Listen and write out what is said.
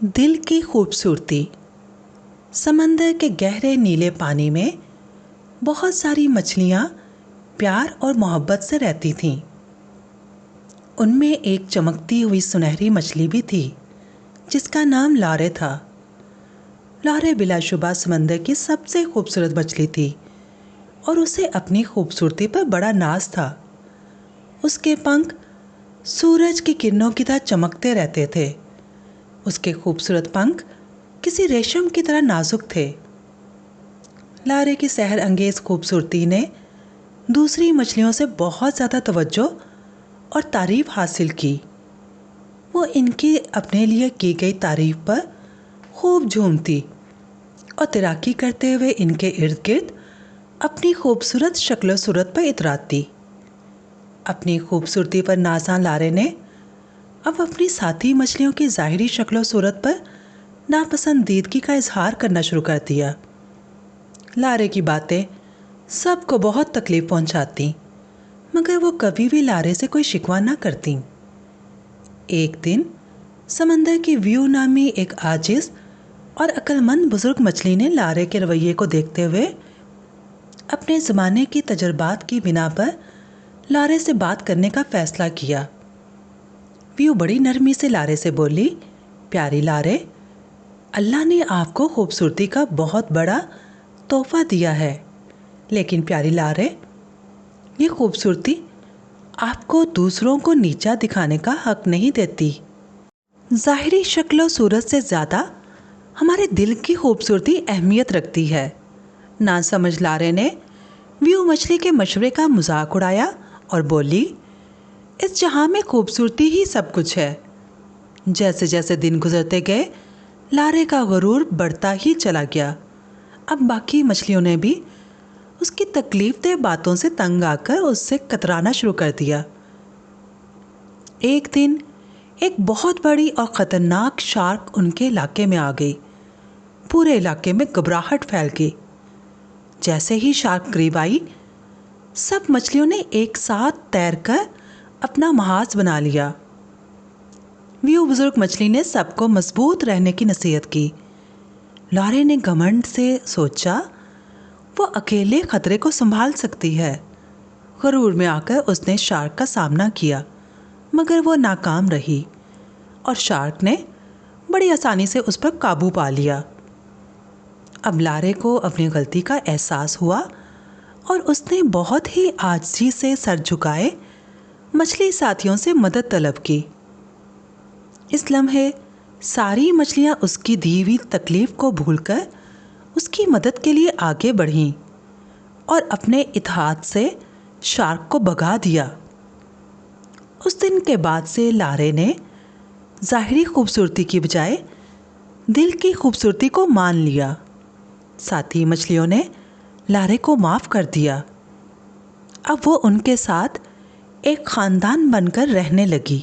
دل کی خوبصورتی۔ سمندر کے گہرے نیلے پانی میں بہت ساری مچھلیاں پیار اور محبت سے رہتی تھیں۔ ان میں ایک چمکتی ہوئی سنہری مچھلی بھی تھی جس کا نام لارے تھا۔ لارے بلا شبہ سمندر کی سب سے خوبصورت مچھلی تھی اور اسے اپنی خوبصورتی پر بڑا ناز تھا۔ اس کے پنکھ سورج کی کرنوں کی طرح چمکتے رہتے تھے۔ اس کے خوبصورت پنکھ کسی ریشم کی طرح نازک تھے۔ لارے کی سحر انگیز خوبصورتی نے دوسری مچھلیوں سے بہت زیادہ توجہ اور تعریف حاصل کی۔ وہ ان کی اپنے لیے کی گئی تعریف پر خوب جھومتی اور تیراکی کرتے ہوئے ان کے ارد گرد اپنی خوبصورت شکل و صورت پر اتراتی۔ اپنی خوبصورتی پر نازاں لارے نے اب اپنی ساتھی مچھلیوں کی ظاہری شکل و صورت پر ناپسندیدگی کا اظہار کرنا شروع کر دیا۔ لارے کی باتیں سب کو بہت تکلیف پہنچاتی، مگر وہ کبھی بھی لارے سے کوئی شکوہ نہ کرتی۔ ایک دن سمندر کی ویو نامی ایک عاجز اور عقل مند بزرگ مچھلی نے لارے کے رویے کو دیکھتے ہوئے اپنے زمانے کی تجربات کی بنا پر لارے سے بات کرنے کا فیصلہ کیا۔ ویو بڑی نرمی سے لارے سے بولی، پیاری لارے، اللہ نے آپ کو خوبصورتی کا بہت بڑا تحفہ دیا ہے، لیکن پیاری لارے، یہ خوبصورتی آپ کو دوسروں کو نیچا دکھانے کا حق نہیں دیتی۔ ظاہری شکل و صورت سے زیادہ ہمارے دل کی خوبصورتی اہمیت رکھتی ہے۔ ناسمجھ لارے نے ویو مچھلی کے مشورے کا مذاق اڑایا اور بولی، اس جہاں میں خوبصورتی ہی سب کچھ ہے۔ جیسے جیسے دن گزرتے گئے لارے کا غرور بڑھتا ہی چلا گیا۔ اب باقی مچھلیوں نے بھی اس کی تکلیف دہ باتوں سے تنگ آ کر اس سے کترانا شروع کر دیا۔ ایک دن ایک بہت بڑی اور خطرناک شارک ان کے علاقے میں آ گئی۔ پورے علاقے میں گھبراہٹ پھیل گئی۔ جیسے ہی شارک قریب آئی، سب مچھلیوں نے ایک ساتھ تیر کر اپنا محاذ بنا لیا۔ ویو بزرگ مچھلی نے سب کو مضبوط رہنے کی نصیحت کی۔ لارے نے گھمنڈ سے سوچا وہ اکیلے خطرے کو سنبھال سکتی ہے۔ غرور میں آ کر اس نے شارک کا سامنا کیا، مگر وہ ناکام رہی اور شارک نے بڑی آسانی سے اس پر قابو پا لیا۔ اب لارے کو اپنی غلطی کا احساس ہوا اور اس نے بہت ہی عاجزی سے سر جھکائے مچھلی ساتھیوں سے مدد طلب کی۔ اس لمحے ساری مچھلیاں اس کی دی ہوئی تکلیف کو بھول کر اس کی مدد کے لیے آگے بڑھیں اور اپنے اتحاد سے شارک کو بھگا دیا۔ اس دن کے بعد سے لارے نے ظاہری خوبصورتی کی بجائے دل کی خوبصورتی کو مان لیا۔ ساتھی مچھلیوں نے لارے کو معاف کر دیا۔ اب وہ ان کے ساتھ ایک خاندان بن کر رہنے لگی۔